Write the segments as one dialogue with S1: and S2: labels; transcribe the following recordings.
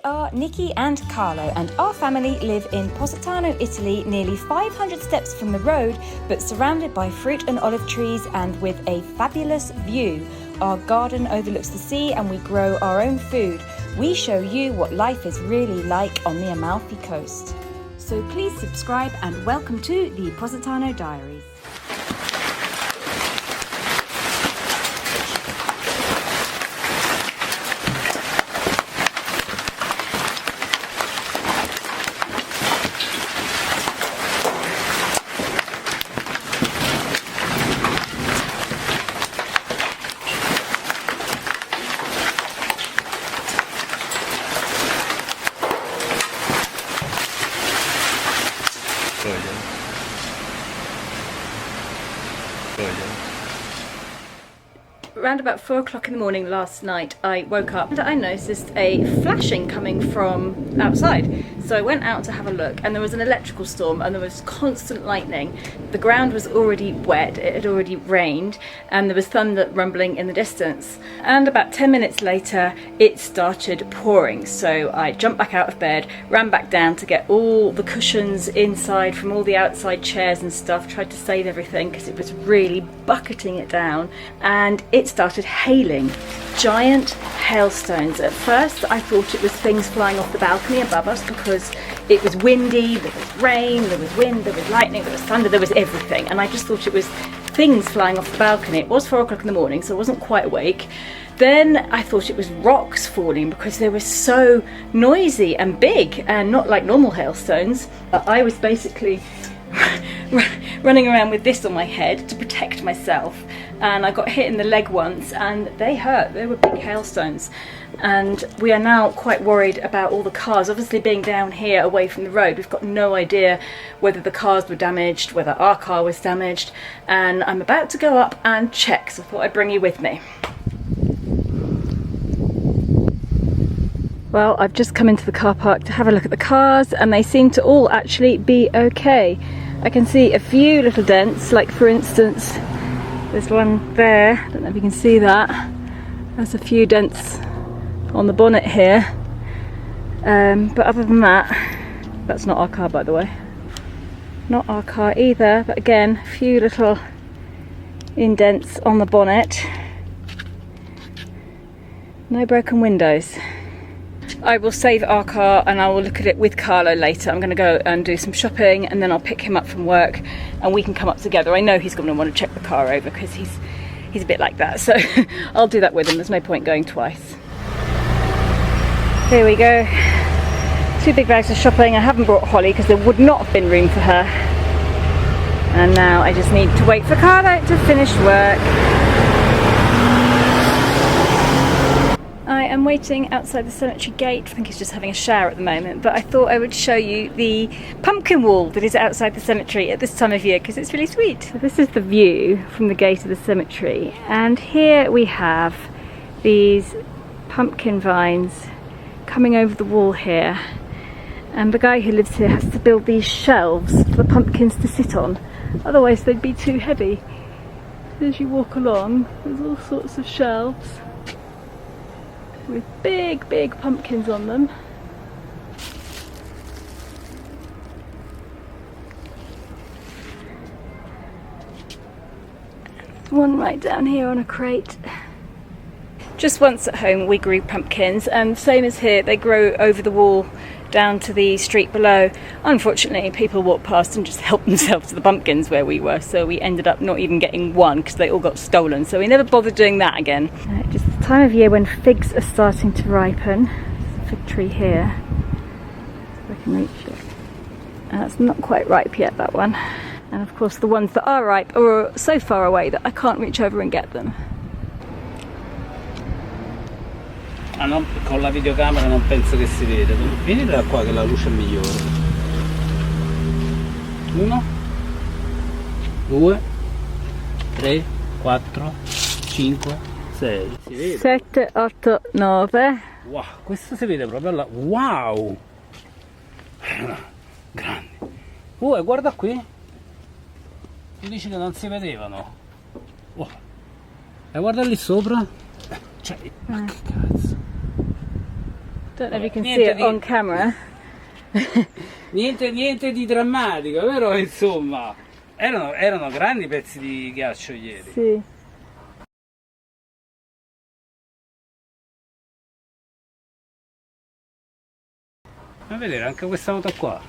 S1: are Nicki and Carlo, and our family live in Positano, Italy, nearly 500 steps from the road, but surrounded by fruit and olive trees and with a fabulous view. Our garden overlooks the sea and we grow our own food. We show you what life is really like on the Amalfi Coast. So please subscribe and welcome to the Positano Diaries. Around about 4 o'clock in the morning last night, I woke up and I noticed a flashing coming from outside. So I went out to have a look, and there was an electrical storm and there was constant lightning. The ground was already wet, it had already rained, and there was thunder rumbling in the distance. And about 10 minutes later, it started pouring. So I jumped back out of bed, ran back down to get all the cushions inside from all the outside chairs and stuff, tried to save everything because it was really bucketing it down, and it started hailing. Giant hailstones. At first I thought it was things flying off the balcony above us because it was windy, there was rain, there was wind, there was lightning, there was thunder, there was everything, and I just thought it was things flying off the balcony. It was 4 o'clock in the morning, so I wasn't quite awake. Then I thought it was rocks falling because they were so noisy and big and not like normal hailstones. I was basically running around with this on my head to protect myself, and I got hit in the leg once and they hurt. They were big hailstones, and we are now quite worried about all the cars. Obviously, being down here away from the road, we've got no idea whether the cars were damaged, whether our car was damaged, and I'm about to go up and check, so I thought I'd bring you with me. Well, I've just come into the car park to have a look at the cars, and they seem to all actually be okay. I can see a few little dents, like for instance there's one there, I don't know if you can see that. There's a few dents on the bonnet here, but other than that, that's not our car, by the way, not our car either, but again, a few little indents on the bonnet, no broken windows. I will save our car and I will look at it with Carlo later. I'm going to go and do some shopping, and then I'll pick him up from work and we can come up together. I know he's going to want to check the car over because he's a bit like that, so I'll do that with him. There's no point going twice. Here we go. 2 big bags of shopping. I haven't brought Holly because there would not have been room for her. And now I just need to wait for Carlo to finish work. I am waiting outside the cemetery gate. I think he's just having a shower at the moment, but I thought I would show you the pumpkin wall that is outside the cemetery at this time of year because it's really sweet. So this is the view from the gate of the cemetery, and here we have these pumpkin vines coming over the wall here, and the guy who lives here has to build these shelves for the pumpkins to sit on, otherwise they'd be too heavy. As you walk along, there's all sorts of shelves with big pumpkins on them. There's one right down here on a crate. Just once at home we grew pumpkins, and same as here, they grow over the wall down to the street below. Unfortunately, people walked past and just helped themselves to the pumpkins where we were, so we ended up not even getting one because they all got stolen, so we never bothered doing that again. Just the time of year when figs are starting to ripen. There's a fig tree here, if I can reach it. And that's not quite ripe yet, that one. And of course the ones that are ripe are so far away that I can't reach over and get them.
S2: Ah no, con la videocamera non penso che si vede. Vieni da qua che la luce è migliore. 1, 2, 3, 4, 5, 6. Si vede?
S1: 7, 8, 9.
S2: Wow, questo si vede proprio là. Wow! Grandi. E guarda qui. Tu dici che non si vedevano. Wow. E guarda lì sopra. Cioè, ma che cazzo.
S1: Don't know if you can see it on camera.
S2: Niente di drammatico, però insomma erano grandi pezzi di ghiaccio ieri.
S1: Sì.
S2: Ma vedere anche questa moto qua.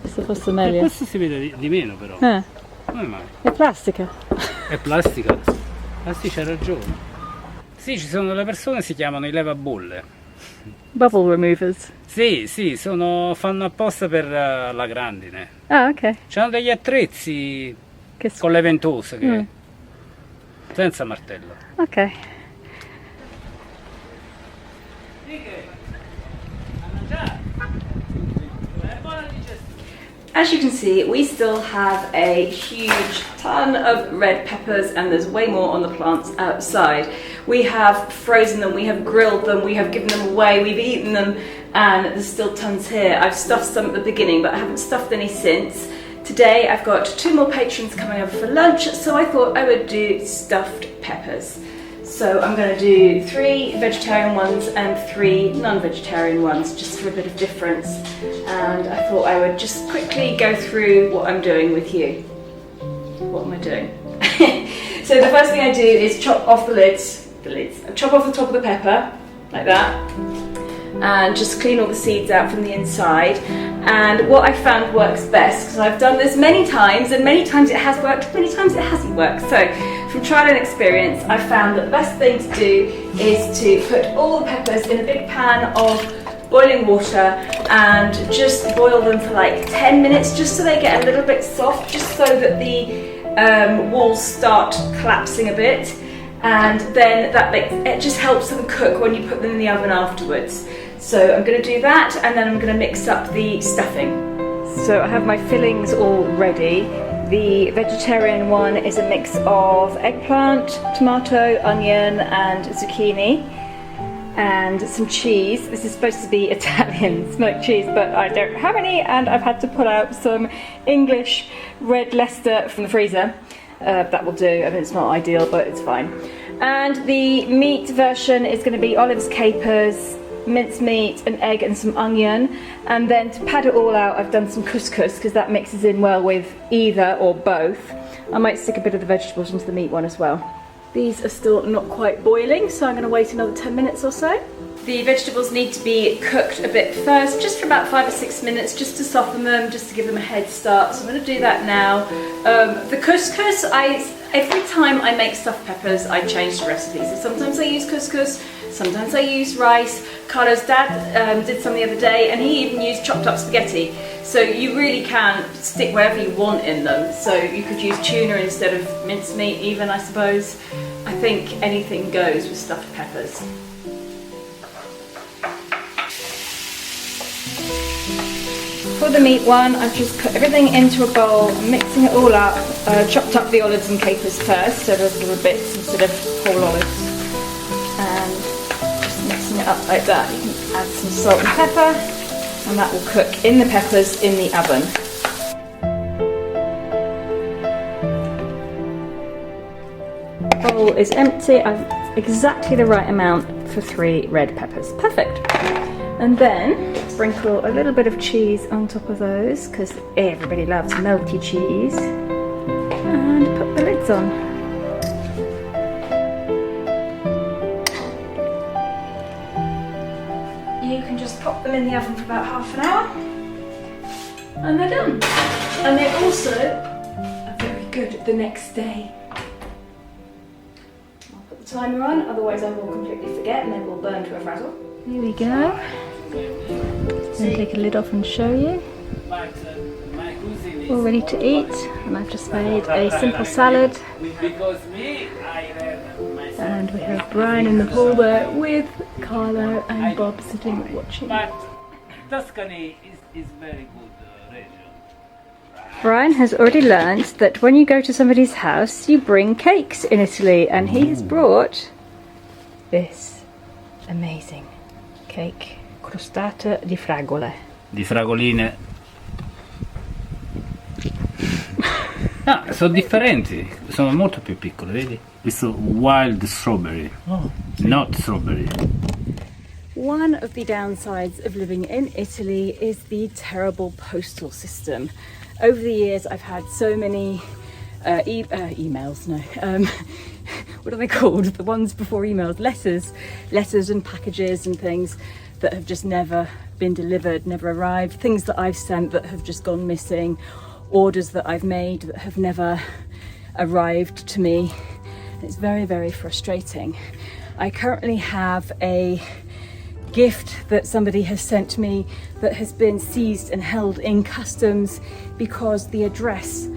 S1: Se fosse meglio.
S2: Questo si vede di meno però. Come mai?
S1: È plastica.
S2: È plastica? Ah sì, c'hai ragione. Sì, ci sono delle persone che si chiamano i levabolle.
S1: Bubble removers.
S2: Sì, fanno apposta per la grandine.
S1: Ah, ok.
S2: C'hanno degli attrezzi
S1: Che
S2: con le ventose senza martello.
S1: Ok. As you can see, we still have a huge ton of red peppers and there's way more on the plants outside. We have frozen them, we have grilled them, we have given them away, we've eaten them, and there's still tons here. I've stuffed some at the beginning, but I haven't stuffed any since. Today I've got 2 more patrons coming over for lunch, so I thought I would do stuffed peppers. So I'm going to do 3 vegetarian ones and 3 non-vegetarian ones, just for a bit of difference. And I thought I would just quickly go through what I'm doing with you. What am I doing? So the first thing I do is chop off the lids. Chop off the top of the pepper, like that. And just clean all the seeds out from the inside. And what I found works best, because I've done this many times, and many times it has worked, many times it hasn't worked. So from trial and experience, I found that the best thing to do is to put all the peppers in a big pan of boiling water and just boil them for like 10 minutes, just so they get a little bit soft, just so that the walls start collapsing a bit. And then it just helps them cook when you put them in the oven afterwards. So I'm going to do that, and then I'm going to mix up the stuffing. So I have my fillings all ready. The vegetarian one is a mix of eggplant, tomato, onion and zucchini, and some cheese. This is supposed to be Italian smoked cheese, but I don't have any, and I've had to pull out some English red Leicester from the freezer. That will do. I mean, it's not ideal, but it's fine. And the meat version is going to be olives, capers, mincemeat, an egg and some onion. And then to pad it all out, I've done some couscous, because that mixes in well with either or both. I might stick a bit of the vegetables into the meat one as well. These are still not quite boiling, so I'm going to wait another 10 minutes or so. The vegetables need to be cooked a bit first, just for about 5 or 6 minutes, just to soften them, just to give them a head start. So I'm going to do that now. The couscous, every time I make stuffed peppers, I change the recipe. So sometimes I use couscous, sometimes I use rice. Carlo's dad did some the other day, and he even used chopped up spaghetti. So you really can stick whatever you want in them. So you could use tuna instead of mincemeat even, I suppose. I think anything goes with stuffed peppers. For the meat one, I've just put everything into a bowl, mixing it all up. Chopped up the olives and capers first, so those little bits instead of whole olives. And just mixing it up like that. You can add some salt and pepper, and that will cook in the peppers in the oven. The bowl is empty. I've exactly the right amount for 3 red peppers. Perfect. And then sprinkle a little bit of cheese on top of those, because everybody loves melty cheese. And put the lids on. You can just pop them in the oven for about half an hour. And they're done. And they're also very good the next day. I'll put the timer on, otherwise I will completely forget and then we'll burn to a frazzle. Here we go. Then take a lid off and show you. All ready to eat, and I've just made a simple salad. And we have Brian in the pool there with Carlo and Bob sitting watching.
S2: Tuscany is very good region.
S1: Brian has already learned that when you go to somebody's house, you bring cakes in Italy, and he has brought this amazing cake, crostata di fragole.
S2: Di fragoline. Ah, sono differenti, sono molto più piccole, vedi? Questo wild strawberry, not strawberry.
S1: One of the downsides of living in Italy is the terrible postal system. Over the years, I've had so many emails, no, what are they called? The ones before emails, letters and packages and things that have just never been delivered, never arrived, things that I've sent that have just gone missing, orders that I've made that have never arrived to me. It's very, very frustrating. I currently have a gift that somebody has sent me that has been seized and held in customs because the address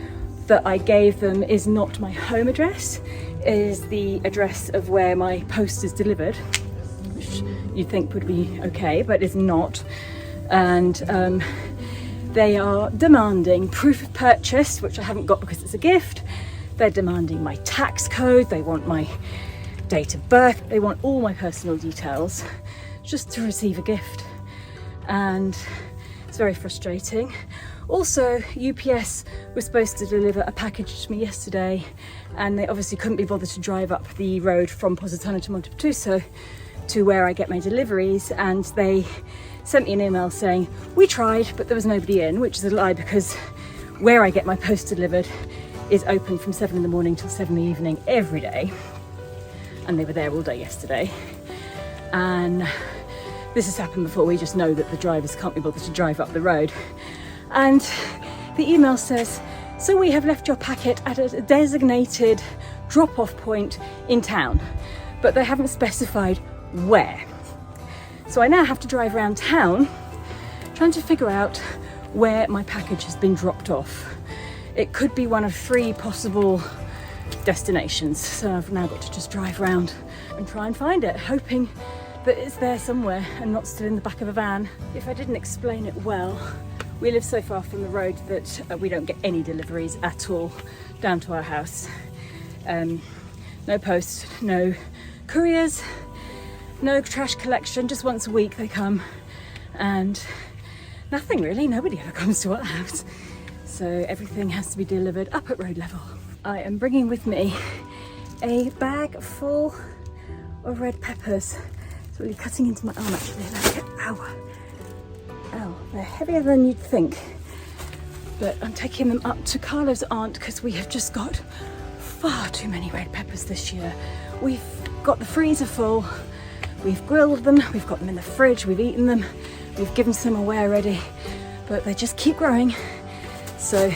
S1: that I gave them is not my home address, is the address of where my post is delivered, which you'd think would be okay, but is not. And they are demanding proof of purchase, which I haven't got because it's a gift. They're demanding my tax code, they want my date of birth, they want all my personal details just to receive a gift. And it's very frustrating. Also, UPS was supposed to deliver a package to me yesterday, and they obviously couldn't be bothered to drive up the road from Positano to Montepetruso to where I get my deliveries, and they sent me an email saying, we tried, but there was nobody in, which is a lie because where I get my post delivered is open from 7 in the morning till 7 in the evening every day. And they were there all day yesterday. And this has happened before, we just know that the drivers can't be bothered to drive up the road. And the email says, so we have left your packet at a designated drop-off point in town, but they haven't specified where. So I now have to drive around town trying to figure out where my package has been dropped off. It could be one of 3 possible destinations, so I've now got to just drive around and try and find it, hoping that it's there somewhere and not still in the back of a van. If I didn't explain it well, we live so far from the road that we don't get any deliveries at all down to our house. No post, no couriers, no trash collection, just once a week they come, and nothing really, nobody ever comes to our house. So everything has to be delivered up at road level. I am bringing with me a bag full of red peppers. It's really cutting into my arm actually. Ow. Ow, they're heavier than you'd think. But I'm taking them up to Carlo's aunt because we have just got far too many red peppers this year. We've got the freezer full, we've grilled them, we've got them in the fridge, we've eaten them, we've given some away already, but they just keep growing. So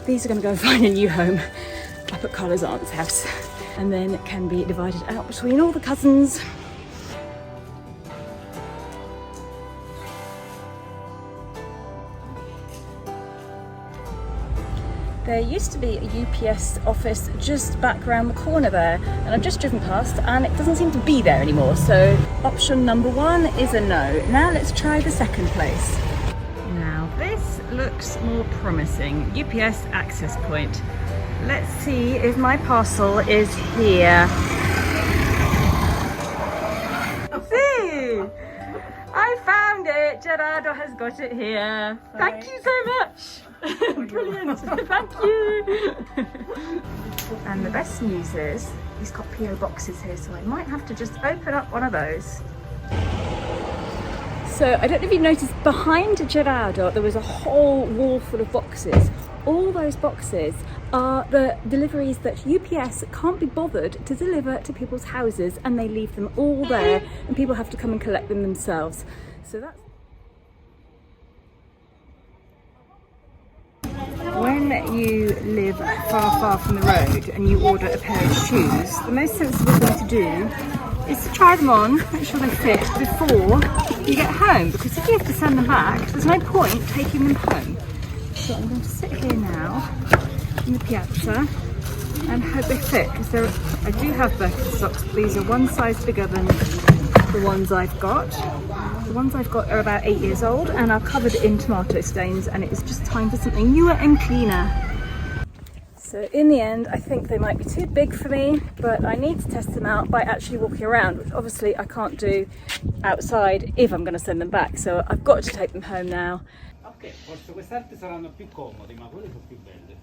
S1: these are going to go find a new home up at Carlo's aunt's house, and then it can be divided out between all the cousins. There used to be a UPS office just back around the corner there, and I've just driven past and it doesn't seem to be there anymore. So option number 1 is a no. Now let's try the second place. Now this looks more promising. UPS access point. Let's see if my parcel is here. See! I found it! Gerardo has got it here. Thank you so much! Brilliant! Thank you! And the best news is he's got PO boxes here, so I might have to just open up one of those. So I don't know if you noticed, behind Gerardo there was a whole wall full of boxes. All those boxes are the deliveries that UPS can't be bothered to deliver to people's houses, and they leave them all there and people have to come and collect them themselves. So that's... When you live far from the road and you order a pair of shoes, the most sensible thing to do is to try them on, make sure they fit before you get home, because if you have to send them back, there's no point taking them home. So I'm going to sit here now in the piazza and hope they fit, because I do have Birkenstocks, but these are one size bigger than the ones I've got. The ones I've got are about 8 years old and are covered in tomato stains, and it is just time for something newer and cleaner. So in the end, I think they might be too big for me, but I need to test them out by actually walking around, which obviously I can't do outside if I'm going to send them back. So I've got to take them home now.
S2: Ok, forse quest'altre saranno più comodi, ma quelle sono più belle.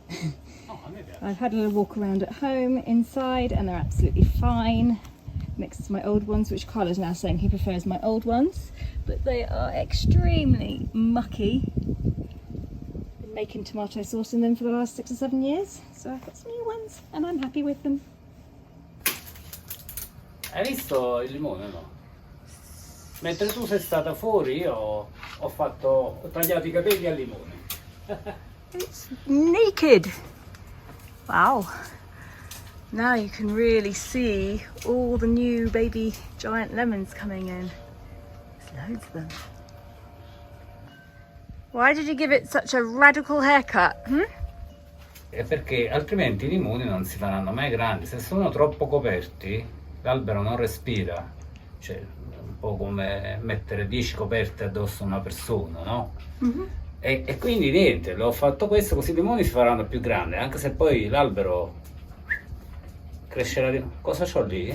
S2: No, a me piace.
S1: I've had a little walk around at home inside and they're absolutely fine. next to my old ones, which Carla's now saying he prefers my old ones, but they are extremely mucky. Been making tomato sauce in them for the last 6 or 7 years, so I've got some new ones and I'm happy with them.
S2: Hai visto il limone, no? Mentre tu sei stata fuori io ho tagliato I capelli al limone.
S1: It's naked! Wow! Now you can really see all the new baby giant lemons coming in. There's loads of them. Why did you give it such a radical haircut?
S2: È perché altrimenti I limoni non si faranno mai grandi. Se sono troppo coperti, l'albero non respira. Cioè, un po' come mettere 10 coperte addosso a una persona, no? E quindi niente, l'ho fatto questo così I limoni si faranno più grandi, anche se poi l'albero crescerà di nuovo. Cosa c'ho lì?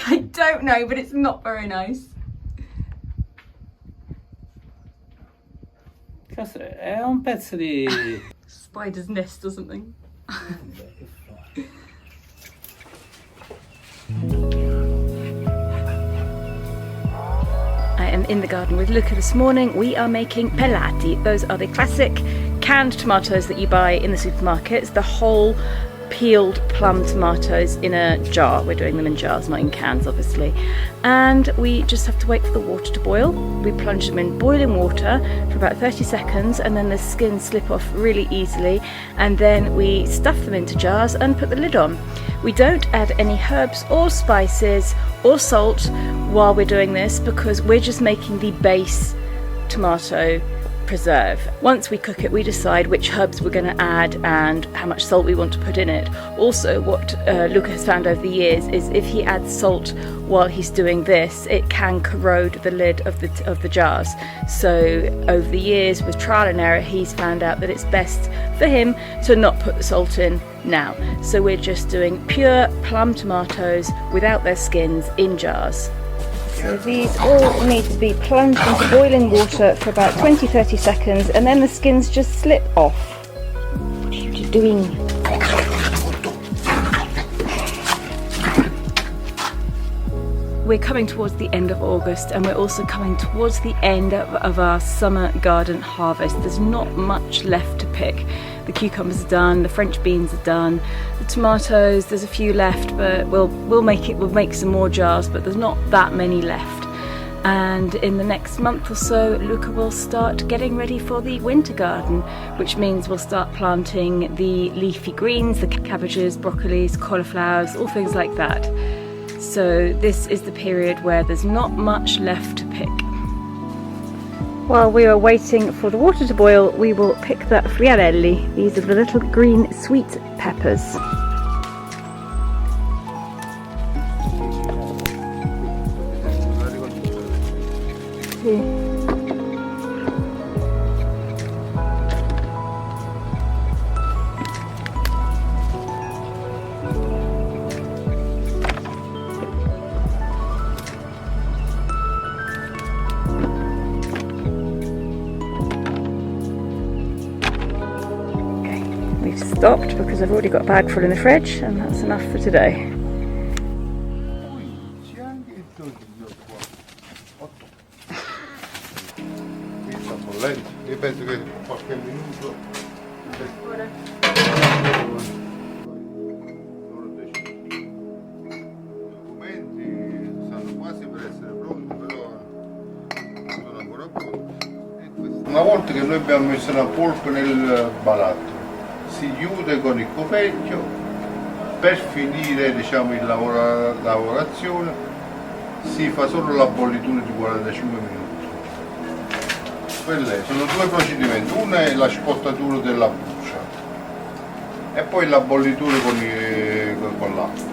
S1: I don't know, but it's not very nice.
S2: È un pezzo di...
S1: Spider's nest or something. I am in the garden with Luca this morning. We are making pelati. Those are the classic canned tomatoes that you buy in the supermarkets, the whole peeled plum tomatoes in a jar. We're doing them in jars, not in cans obviously. And we just have to wait for the water to boil. We plunge them in boiling water for about 30 seconds and then the skins slip off really easily, and then we stuff them into jars and put the lid on. We don't add any herbs or spices or salt while we're doing this because we're just making the base tomato preserve. Once we cook it, we decide which herbs we're going to add and how much salt we want to put in it. Also, what Luca has found over the years is if he adds salt while he's doing this, it can corrode the lid of the jars. So over the years, with trial and error, he's found out that it's best for him to not put the salt in now. So we're just doing pure plum tomatoes without their skins in jars. So these all need to be plunged into boiling water for about 20-30 seconds and then the skins just slip off. What are you doing? We're coming towards the end of August and we're also coming towards the end of our summer garden harvest. There's not much left to pick. The cucumbers are done, the French beans are done, the tomatoes, there's a few left, but we'll make some more jars, but there's not that many left. And in the next month or so, Luca will start getting ready for the winter garden, which means we'll start planting the leafy greens, the cabbages, broccolis, cauliflowers, all things like that. So this is the period where there's not much left to pick. While we are waiting for the water to boil, we will pick the friarelli. These are the little green sweet peppers. We've stopped because I've already got a bag full in the fridge and that's enough for today.
S3: Io penso che qualche minuto i documenti stanno quasi per essere pronti, però non sono ancora pronti. Una volta che noi abbiamo messo la polpa nel barattolo, si chiude con il coperchio per finire, diciamo, la lavorazione. Si fa solo la bollitura di 45 minuti. Quelle sono due procedimenti, uno è la scottatura della buccia e poi la bollitura con l'acqua.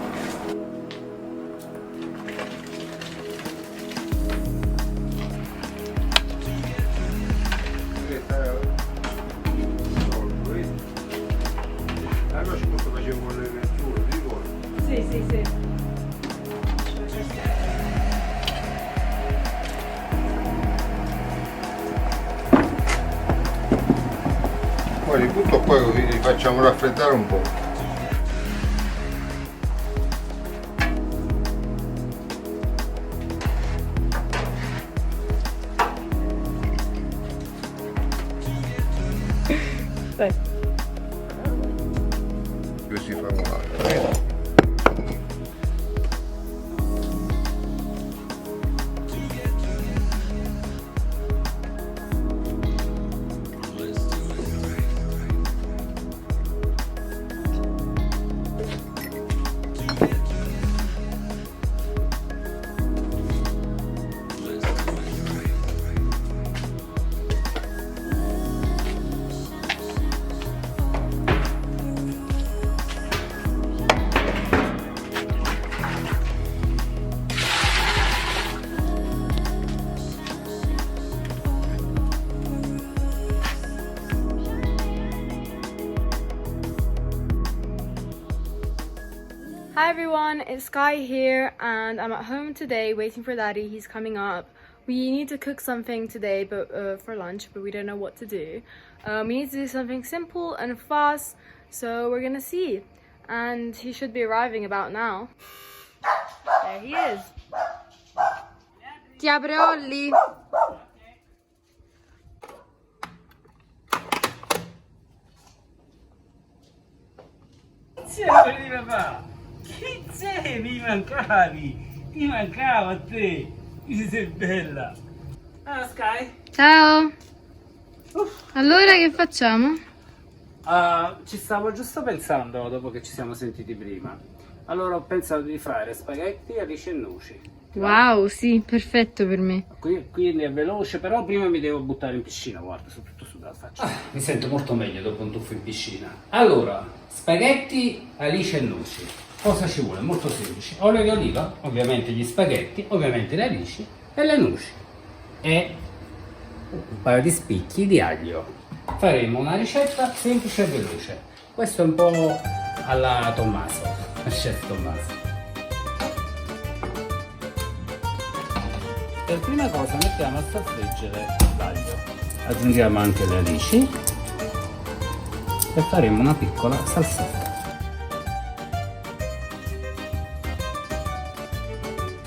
S3: Allora ci facevamo le letture, ti ricordi?
S1: Sì.
S3: Poi li butto qua così li facciamo raffreddare un po'.
S1: Dai.
S3: Questi fa volare.
S4: Hi everyone, it's Sky here and I'm at home today waiting for Daddy. He's coming up. We need to cook something today but for lunch, but we don't know what to do. We need to do something simple and fast, so we're gonna see. And he should be arriving about now. There he is. Ti apre Olli.
S2: Di papà, chi sei? Mi mancavi, ti mancavo a te, che sei bella. Ah, Sky?
S4: Ciao. Allora che facciamo?
S2: Ci stavo giusto pensando dopo che ci siamo sentiti prima. Allora ho pensato di fare spaghetti, alici e noci.
S4: Wow, sì, perfetto per me.
S2: Quindi è veloce, però prima mi devo buttare in piscina, guarda, soprattutto sulla faccia. Mi sento molto meglio dopo un tuffo in piscina. Allora, spaghetti, alici e noci. Cosa ci vuole? Molto semplice. Olio di oliva, ovviamente gli spaghetti, ovviamente le alici e le noci. E un paio di spicchi di aglio. Faremo una ricetta semplice e veloce. Questo è un po' alla Tommaso, al chef Tommaso. Per prima cosa mettiamo a soffriggere l'aglio. Aggiungiamo anche le alici e faremo una piccola salsetta.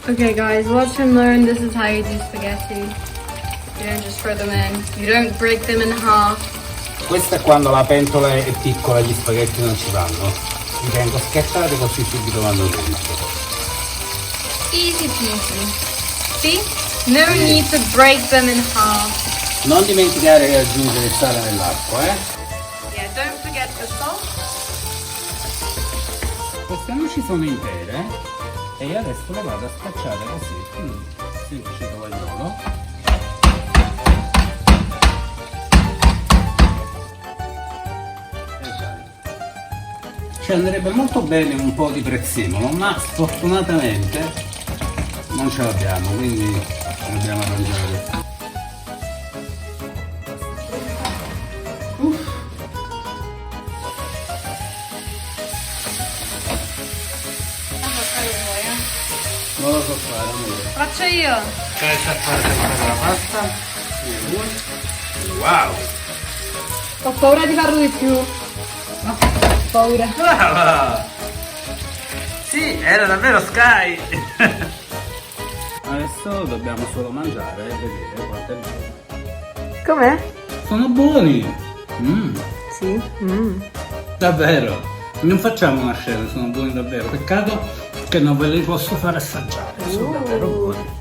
S4: Okay guys, watch and learn. This is how you do spaghetti. You don't just throw them in. You don't break them in half.
S2: Questo è quando la pentola è piccola e gli spaghetti non ci vanno. Li tengo schiacciati così subito vanno dentro.
S4: Easy peasy. See? No need to break them in half.
S2: Non dimenticare di aggiungere il sale nell'acqua,
S4: Yeah, don't forget the salt.
S2: Queste noci sono intere e io adesso le vado a spacciare così, in un semplice tovagliolo. E vai. Ci andrebbe molto bene un po' di prezzemolo, ma sfortunatamente non ce l'abbiamo, quindi dobbiamo arrangiare. Non lo so fare, amore.
S4: Faccio io.
S2: Pensa a fare la pasta. Wow!
S4: Ho paura di farlo di più.
S2: No.
S4: Ho paura.
S2: Brava! Sì, era davvero Sky! Adesso dobbiamo solo mangiare e vedere quanto è buono.
S4: Com'è?
S2: Sono buoni!
S4: Sì.
S2: Davvero! Non facciamo una scena, sono buoni davvero. Peccato che non ve li posso fare assaggiare, sono davvero buoni.